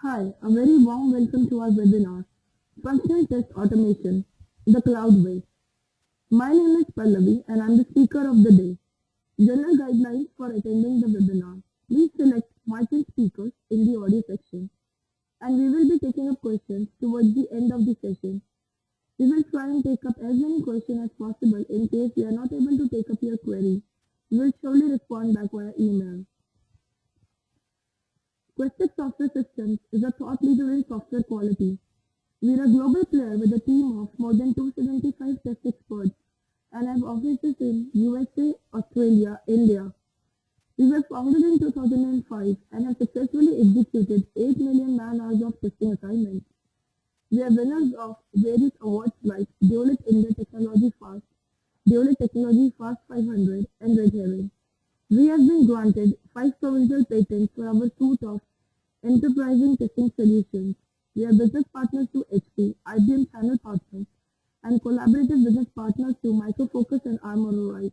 Hi, a very warm welcome to our webinar, Functional Test Automation, the Cloud Way. My name is Pallavi and I'm the speaker of the day. General guidelines for attending the webinar. Please select mic and speakers in the audio section, and we will be taking up questions towards the end of the session. We will try and take up as many questions as possible. In case we are not able to take up your query, we will surely respond back via email. Questec Software Systems is a thought leader in software quality. We are a global player with a team of more than 275 test experts and have offices in USA, Australia, India. We were founded in 2005 and have successfully executed 8 million man-hours of testing assignments. We are winners of various awards like Deloitte India Technology Fast, Deloitte Technology Fast 500, and Red Heaven. We have been granted 5 provincial patents for our suite of enterprising testing solutions. We are business partners to HP, IBM channel partners, and collaborative business partners to Micro Focus and Armor.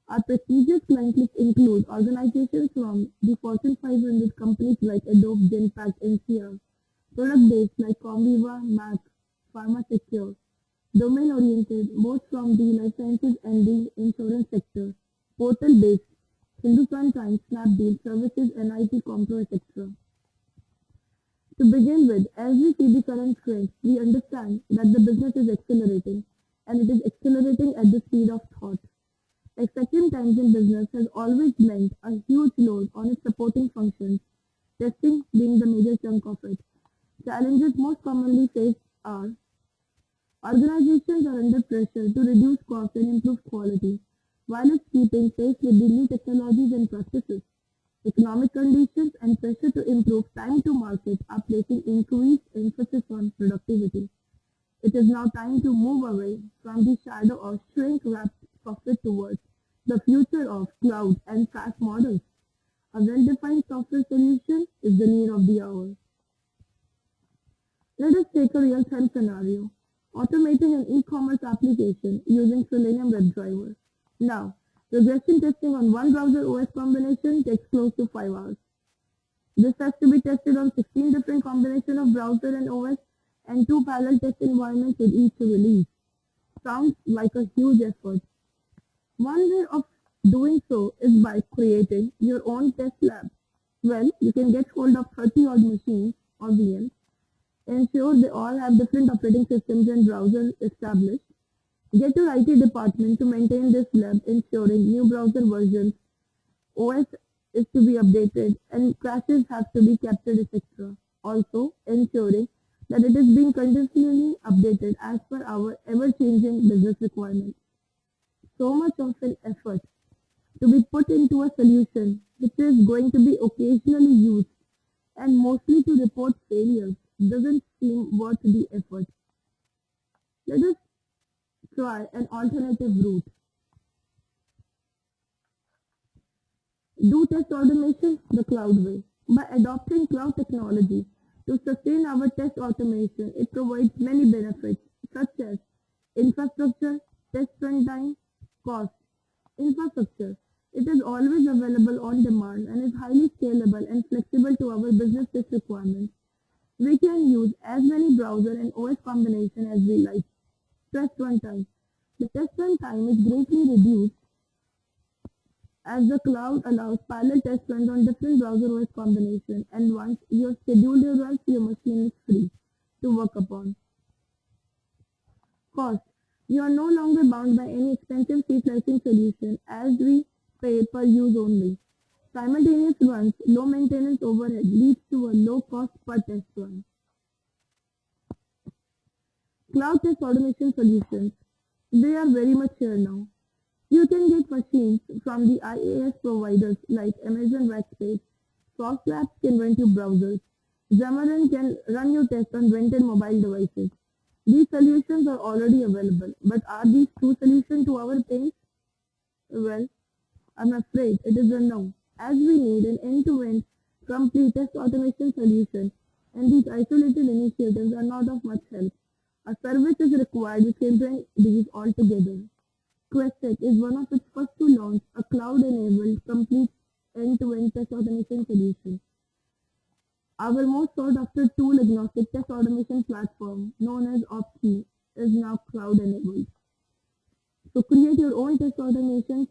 Our prestigious client list include organizations from the Fortune 500 companies like Adobe, Genpact, NCR, product based like Comviva, Mac, PharmaSecure, domain-oriented, most from the life sciences and the insurance sector, portal-based, Hindustan Times, Snapdeal, Services, NIT, Compro, etc. To begin with, as we see the current trend, we understand that the business is accelerating, and it is accelerating at the speed of thought. Accepting times in business has always meant a huge load on its supporting functions, testing being the major chunk of it. Challenges most commonly faced are organizations are under pressure to reduce costs and improve quality, while it's keeping pace with the new technologies and practices. Economic conditions and pressure to improve time to market are placing increased emphasis on productivity. It is now time to move away from the shadow of shrink-wrapped software towards the future of cloud and SaaS models. A well-defined software solution is the need of the hour. Let us take a real-time scenario, automating an e-commerce application using Selenium WebDriver. Now, regression testing on one browser OS combination takes close to 5 hours. This has to be tested on 16 different combinations of browser and OS and 2 parallel test environments with each release. Sounds like a huge effort. One way of doing so is by creating your own test lab. Well, you can get hold of 30 odd machines or VMs, ensure they all have different operating systems and browsers established. Get your IT department to maintain this lab, ensuring new browser versions, OS is to be updated, and crashes have to be captured, etc. Also, ensuring that it is being continually updated as per our ever-changing business requirements. So much of an effort to be put into a solution which is going to be occasionally used and mostly to report failures doesn't seem worth the effort. Let us try an alternative route. Do test automation the cloud way. By adopting cloud technology to sustain our test automation, it provides many benefits such as infrastructure, test runtime, cost. Infrastructure. It is always available on demand and is highly scalable and flexible to our business test requirements. We can use as many browser and OS combinations as we like. Test runtime. The test runtime is greatly reduced as the cloud allows parallel test runs on different browser OS combinations, and once you have scheduled your runs, your machine is free to work upon. Cost. You are no longer bound by any expensive seat licensing solution as we pay per use only. Simultaneous runs, low maintenance overhead leads to a low cost per test run. Cloud test automation solutions. They are very much here now. You can get machines from the IaaS providers like Amazon Rackspace. Soft Labs can run your browsers. Xamarin can run your tests on rented mobile devices. These solutions are already available, but are these true solutions to our pains? Well, I'm afraid it is a no, as we need an end-to-end complete test automation solution, and these isolated initiatives are not of much help. A service is required which can bring these all together. Questec is one of its first to launch a cloud-enabled complete end-to-end test automation solution. Our most sought after tool agnostic test automation platform, known as OpKey, is now cloud enabled. So create your own test automation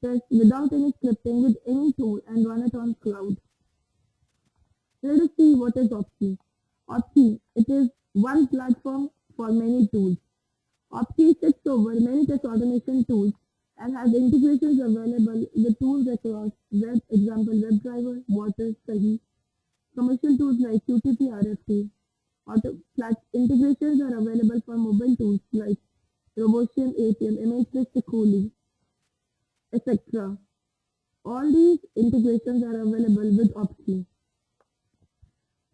test without any scripting with any tool and run it on cloud. Let us see what is OpKey. OpKey, it is one platform for many tools. OpKey sits over many test automation tools and has integrations available with tools across web, example WebDriver, Water, Sahi, commercial tools like QTP, RFT. Integrations are available for mobile tools like Robotium, APM, ImageNet, Cooley, etc. All these integrations are available with OpKey.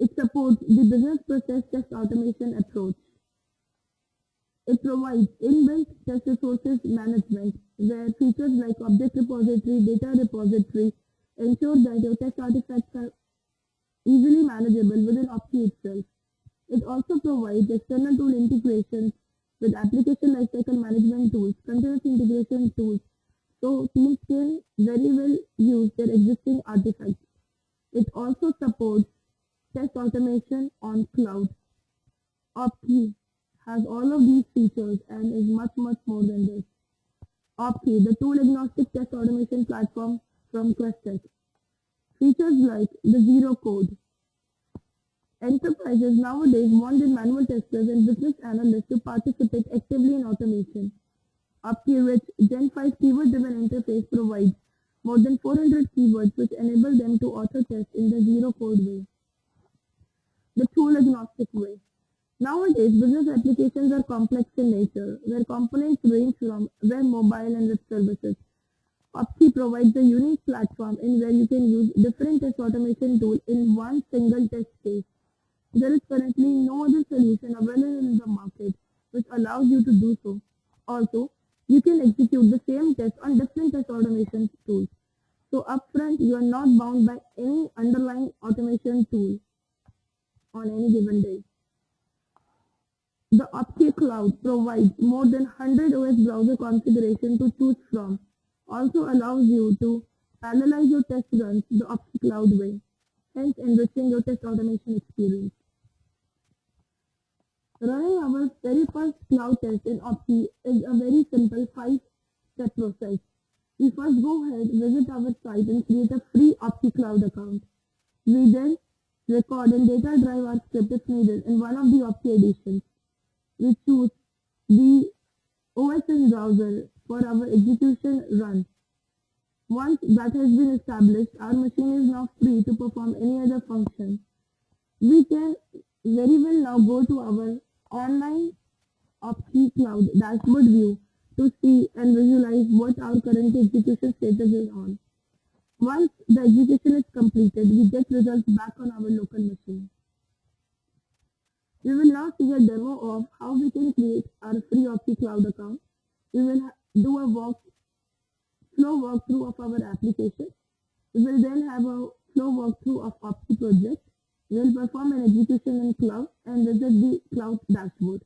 It supports the business process test automation approach. It provides inbuilt test resources management where features like object repository, data repository ensure that your test artifacts are easily manageable within OpKey itself. It also provides external tool integrations with application lifecycle management tools, continuous integration tools, so teams can very well use their existing artifacts. It also supports test automation on cloud. OpKey has all of these features and is much more than this. OpKey, the tool agnostic test automation platform from Questec. Features like the zero code. Enterprises nowadays want their manual testers and business analysts to participate actively in automation. OpKey rich Gen 5 keyword-driven interface provides more than 400 keywords which enable them to auto-test in the zero-code way. The tool-agnostic way. Nowadays, business applications are complex in nature, where components range from web, mobile, and web services. OpKey provides a unique platform in where you can use different test automation tools in one single test case. There is currently no other solution available in the market which allows you to do so. Also, you can execute the same test on different test automation tools. So upfront, you are not bound by any underlying automation tool on any given day. The OpKey Cloud provides more than 100 OS browser configuration to choose from. Also allows you to parallelize your test runs the OpKey Cloud way, hence enriching your test automation experience. Running our very first cloud test in OpKey is a very simple 5-step process. We first go ahead, visit our site and create a free OpKey Cloud account. We then record and data drive our script if needed in one of the OpKey editions. We choose the OS browser for our execution run. Once that has been established, our machine is now free to perform any other function. We can very well now go to our online OpKey Cloud dashboard view to see and visualize what our current execution status is on. Once the execution is completed, we get results back on our local machine. We will now see a demo of how we can create our free OpKey Cloud account. We will do a flow walkthrough of our application. We will then have a flow walkthrough of OpKey project. We will perform an execution in cloud and visit the cloud dashboard.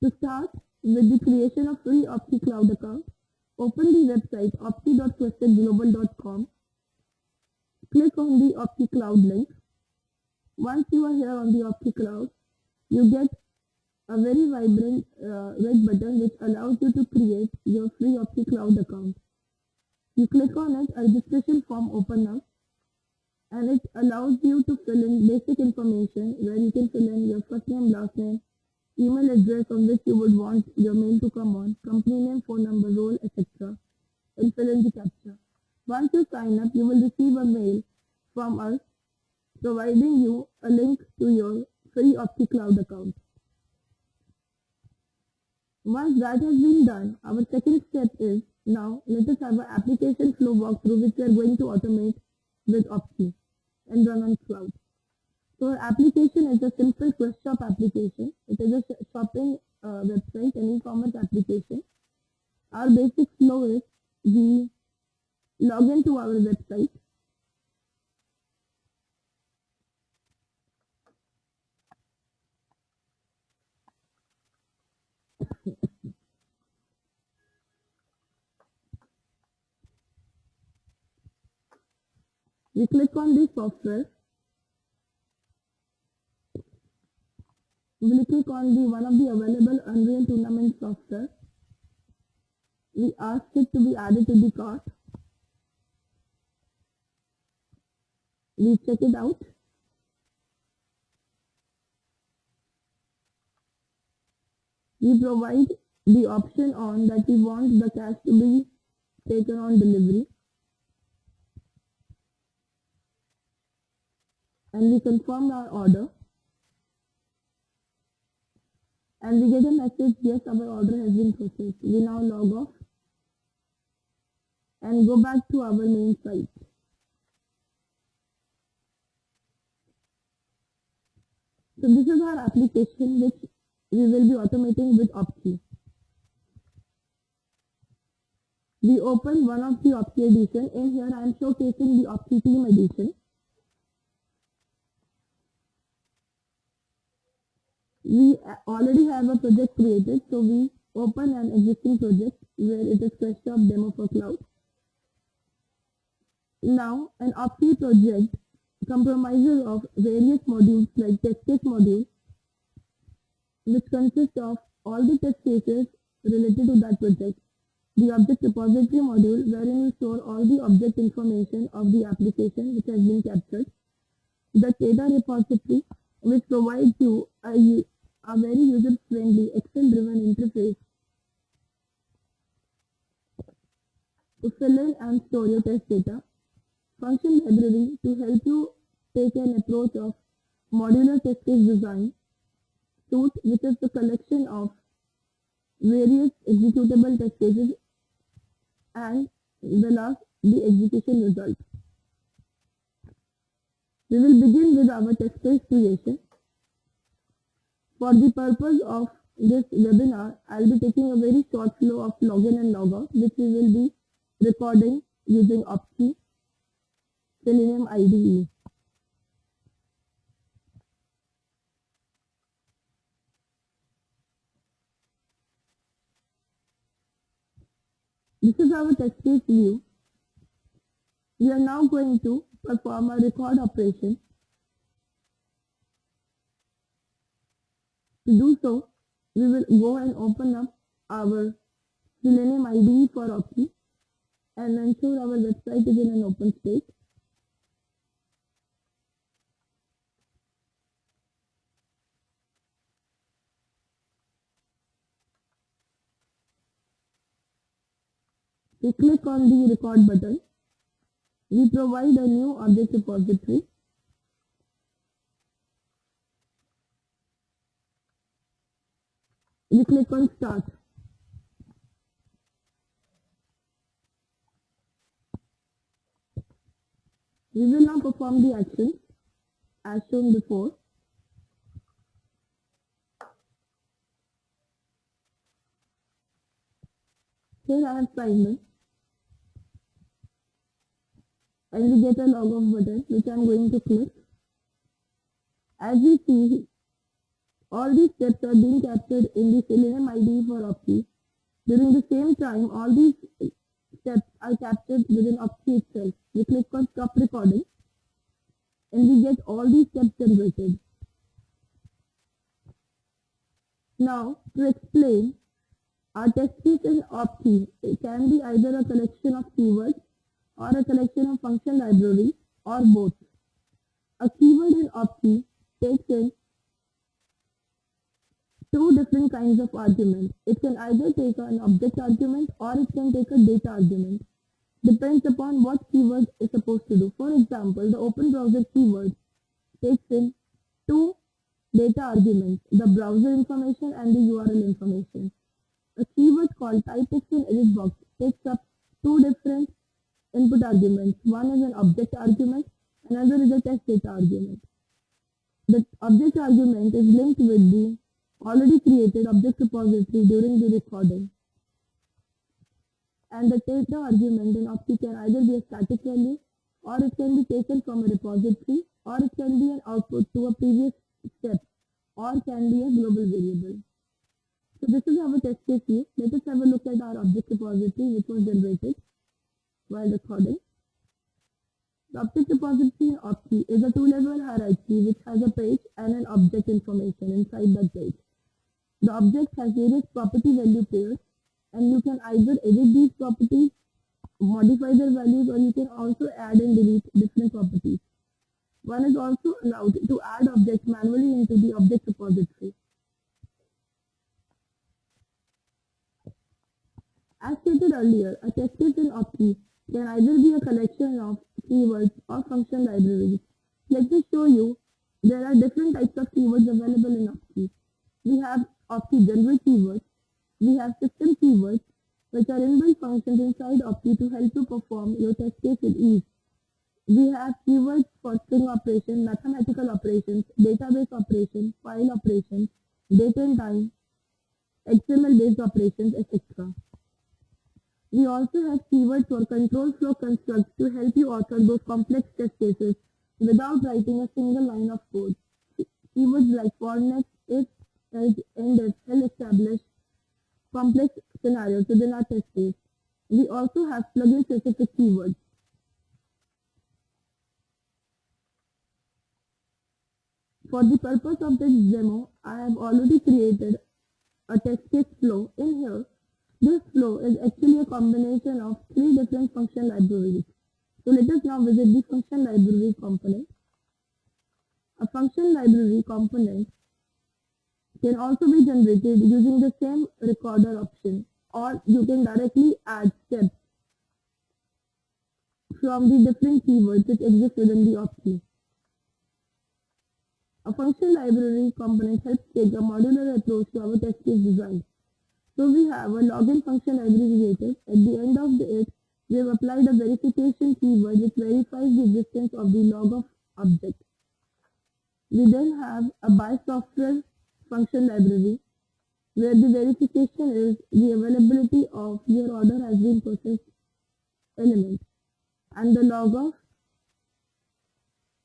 To start with the creation of free OpKey Cloud account, open the website opkey.questedglobal.com. Click on the OpKey Cloud link. Once you are here on the OpKey Cloud, you get a very vibrant red button which allows you to create your free OpKey Cloud account. You click on it, a registration form opens up, and it allows you to fill in basic information where you can fill in your first name, last name, email address on which you would want your mail to come on, company name, phone number, role, etc. and fill in the captcha. Once you sign up, you will receive a mail from us providing you a link to your free OpKey Cloud account. Once that has been done, our second step is now let us have an application flow walkthrough which we are going to automate with OpKey and run on cloud. So our application is a simple Quest Shop application. It is a shopping website, an e-commerce application. Our basic flow is we log into our website. We click on the software. We will click on the one of the available Unreal Tournament software. We ask it to be added to the cart. We check it out. We provide the option on that we want the cash to be taken on delivery. And we confirm our order. And we get a message, yes, our order has been processed. We now log off and go back to our main site. So this is our application which we will be automating with OpKey. We open one of the OpKey edition. In here I am showcasing the OpKey team edition. We already have a project created, so we open an existing project where it is Desktop Demo for Cloud. Now an OpKey project comprises of various modules like test case module, which consists of all the test cases related to that project. The object repository module, wherein you store all the object information of the application which has been captured. The data repository, which provides you a very user-friendly Excel-driven interface to fill in and store your test data. Function library to help you take an approach of modular test case design. Suite, which is the collection of various executable test cases, and the last, the execution result. We will begin with our test case creation. For the purpose of this webinar, I will be taking a very short flow of login and logout, which we will be recording using OpKey Selenium IDE. This is our test case view. We are now going to perform a record operation. To do so, we will go and open up our Selenium IDE for OpKey and ensure our website is in an open state. We click on the record button. We provide a new object repository. We click on start. We will now perform the actions as shown before. Here I have signed in. And we get a log off button which I am going to click. As we see, all these steps are being captured in the Selenium IDE for OpKey. During the same time, all these steps are captured within OpKey itself. We click on stop recording and we get all these steps generated. Now, to explain, our test case in OpKey, it can be either a collection of keywords or a collection of function library or both. A keyword in OpKey takes in two different kinds of arguments. It can either take an object argument or it can take a data argument. Depends upon what keyword is supposed to do. For example, the open browser keyword takes in two data arguments, the browser information and the URL information. A keyword called typetext in edit box takes up two different input arguments. One is an object argument, another is a test data argument. The object argument is linked with the already created object repository during the recording. And the data argument in OpKey can either be a static value or it can be taken from a repository or it can be an output to a previous step or can be a global variable. So this is our test case view. Let us have a look at our object repository which was generated while recording. The object repository in OpKey is a two-level hierarchy which has a page and an object information inside that page. The object has various property value pairs, and you can either edit these properties, modify their values, or you can also add and delete different properties. One is also allowed to add objects manually into the object repository. As stated earlier, a test case in OpKey can either be a collection of keywords or function libraries. Let me show you, there are different types of keywords available in OpKey. We have OpKey general keywords. We have system keywords, which are inbuilt functions inside OpKey to help you perform your test case with ease. We have keywords for string operations, mathematical operations, database operations, file operations, date and time, XML-based operations, etc. We also have keywords for control flow constructs to help you author those complex test cases without writing a single line of code. Keywords like for, next, if, else, end if help establish complex scenarios within our test case. We also have plugin-specific keywords. For the purpose of this demo, I have already created a test case flow. In here, this flow is actually a combination of three different function libraries. So let us now visit the function library component. A function library component can also be generated using the same recorder option, or you can directly add steps from the different keywords which exist within the OpKey. A function library component helps take a modular approach to our test case design. So we have a login function aggregated. At the end of it, we have applied a verification keyword which verifies the existence of the log of object. We then have a buy software function library where the verification is the availability of your order has been processed element, and the log of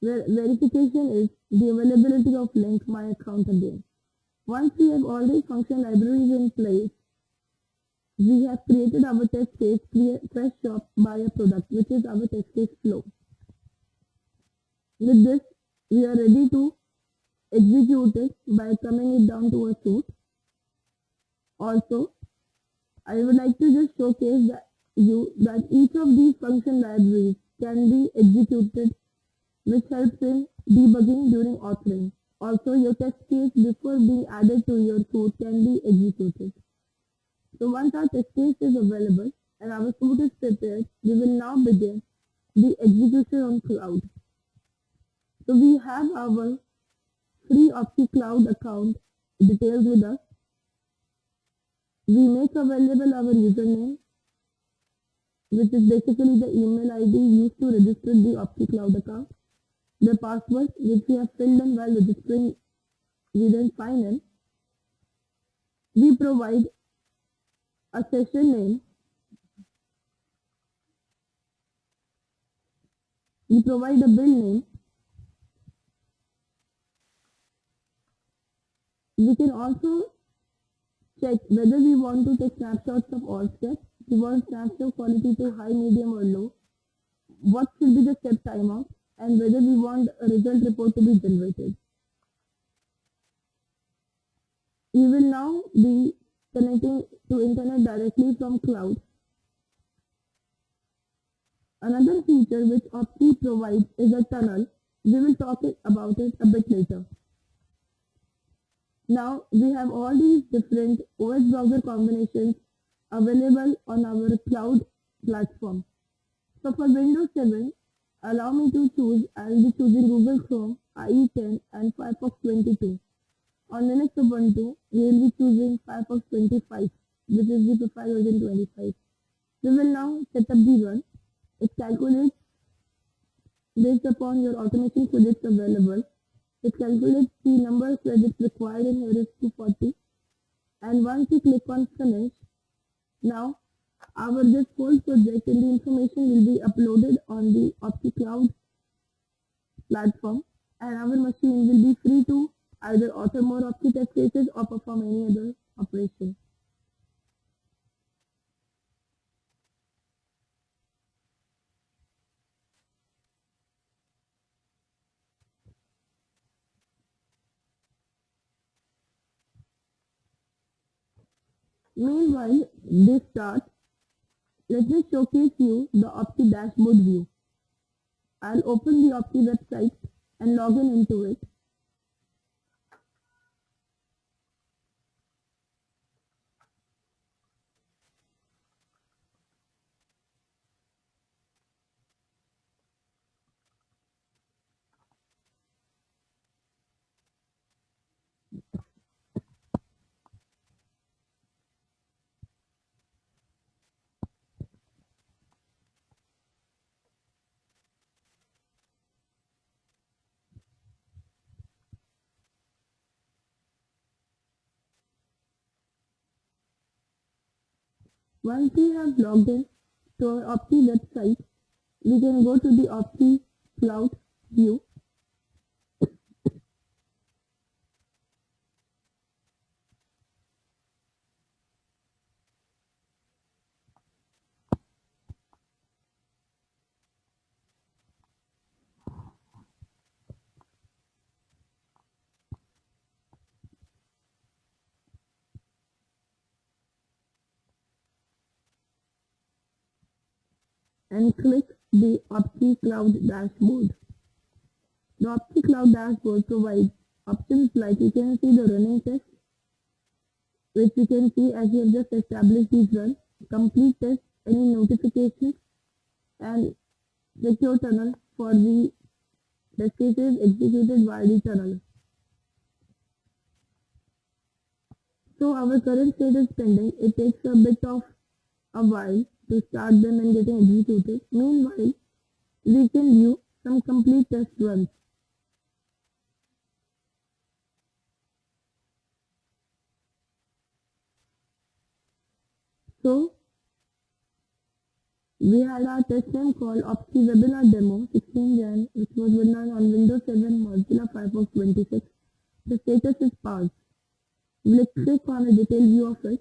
verification is the availability of link my account again. Once we have all these function libraries in place, we have created our test case, press shop, buy a product, which is our test case flow. With this, we are ready to execute it by coming it down to a suite. Also, I would like to just showcase that each of these function libraries can be executed, which helps in debugging during authoring. Also, your test case before being added to your suite can be executed. So once our test case is available and our suite is prepared, we will now begin the execution on cloud. So we have our free OpKey Cloud account details with us. We make available our username, which is basically the email ID used to register the OpKey Cloud account. The password, which we have filled in while registering, we then sign in. We provide a session name. We provide a build name. We can also check whether we want to take snapshots of all steps. We want snapshot quality to high, medium or low. What should be the step timeout, and whether we want a result report to be generated. We will now be connecting to internet directly from cloud. Another feature which OpKey provides is a tunnel. We will talk about it a bit later. Now we have all these different OS browser combinations available on our cloud platform. So for Windows 7, allow me to choose. I will be choosing Google Chrome, IE 10 and Firefox 22. On Linux Ubuntu, we will be choosing Firefox 25, which is the profile version 25. We will now set up the run. It calculates based upon your automation credits available. It calculates the number of credits required, and here is 240. And once you click on finish, now this whole project and the information will be uploaded on the OpKey Cloud platform, and our machine will be free to either author more OpKey test cases or perform any other operation. Meanwhile, this start, let me showcase you the OpKey dashboard view. I'll open the OpKey website and log in into it. Once we have logged in to our OpKey website, we can go to the OpKey Cloud view. And click the OpKey Cloud dashboard. The OpKey Cloud dashboard provides options like you can see the running test, which you can see as you have just established these runs, complete test, any notifications, and secure tunnel for the test cases executed via the tunnel. So our current state is pending. It takes a bit of a while to start them and getting executed. Meanwhile, we can view some complete test runs. So we had our test name called OpKey Webinar Demo 16 Jan, which was run on Windows 7, Mozilla Firefox 26. The status is passed. We'll click on a detailed view of it.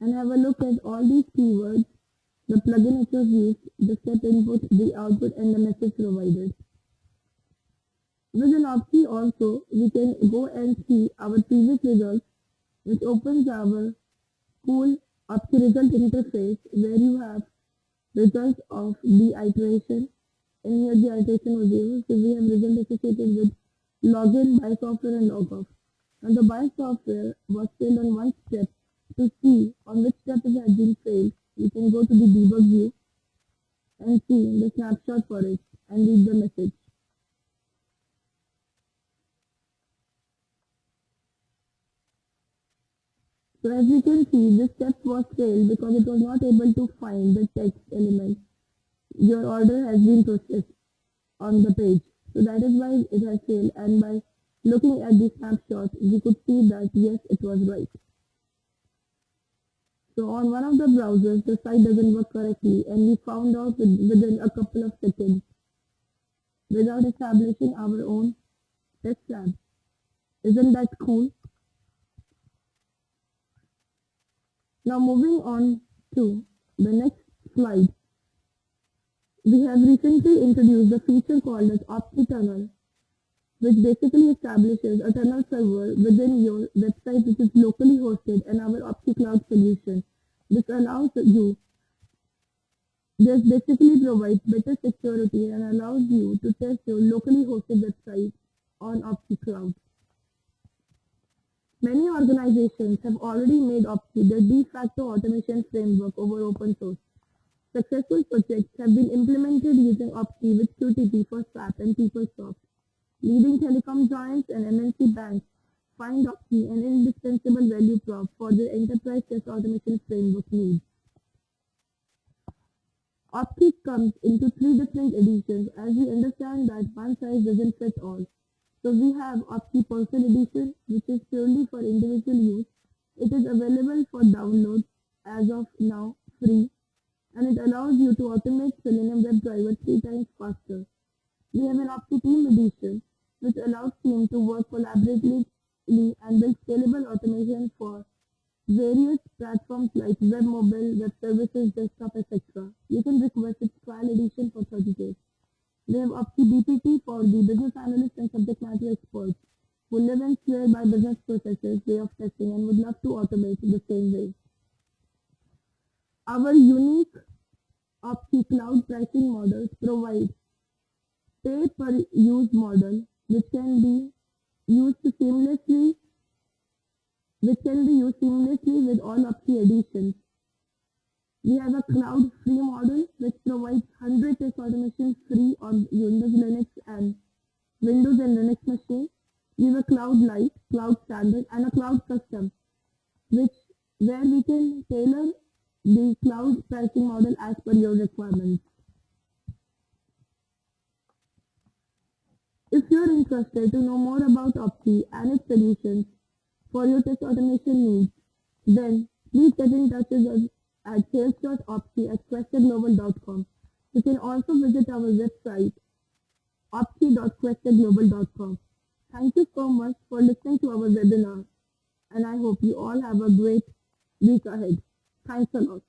And have a look at all these keywords, the plugin which was used, the step input, the output, and the message provided. With an OpKey also, we can go and see our previous results, which opens our cool OpKey result interface where you have results of the iteration, and here the iteration was used. So we have result associated with login, buy software, and logoff. And the buy software was failed on one step. To see on which step it has been failed, you can go to the debug view and see the snapshot for it and read the message. So as you can see, this step was failed because it was not able to find the text element. Your order has been processed on the page. So that is why it has failed, and by looking at the snapshot, we could see that yes, it was right. So on one of the browsers, the site doesn't work correctly, and we found out within a couple of seconds without establishing our own test lab. Isn't that cool? Now moving on to the next slide. We have recently introduced a feature called as OpKey Tunnel, which basically establishes a tunnel server within your website which is locally hosted in our OpKey Cloud solution. This allows you, this basically provides better security and allows you to test your locally hosted website on OpKey Cloud. Many organizations have already made OpKey their de facto automation framework over open source. Successful projects have been implemented using OpKey with QTP for SAP and PeopleSoft. Leading telecom giants and MNC banks find OpKey an indispensable value prop for their enterprise test automation framework needs. OpKey comes into 3 different editions as we understand that one size doesn't fit all. So we have OpKey Personal Edition, which is purely for individual use. It is available for download as of now free. and it allows you to automate Selenium WebDriver 3 times faster. We have an OpKey Team Edition, which allows teams to work collaboratively and build scalable automation for various platforms like web mobile, web services, desktop, etc. You can request its trial edition for 30 days. We have OpKey BPT for the business analysts and subject matter experts who live and swear by business processes, way of testing, and would love to automate in the same way. Our unique OpKey Cloud pricing models provide pay-per-use model used seamlessly which can be used seamlessly with all OpKey editions. We have a cloud free model which provides 100 test automation free on Windows and Linux machines. We have a cloud light, cloud standard, and a cloud custom, where we can tailor the cloud pricing model as per your requirements. If you're interested to know more about OpKey and its solutions for your test automation needs, then please get in touch with us at sales.opkey@questaglobal.com. You can also visit our website opkey.questaglobal.com. Thank you so much for listening to our webinar, and I hope you all have a great week ahead. Thanks a lot.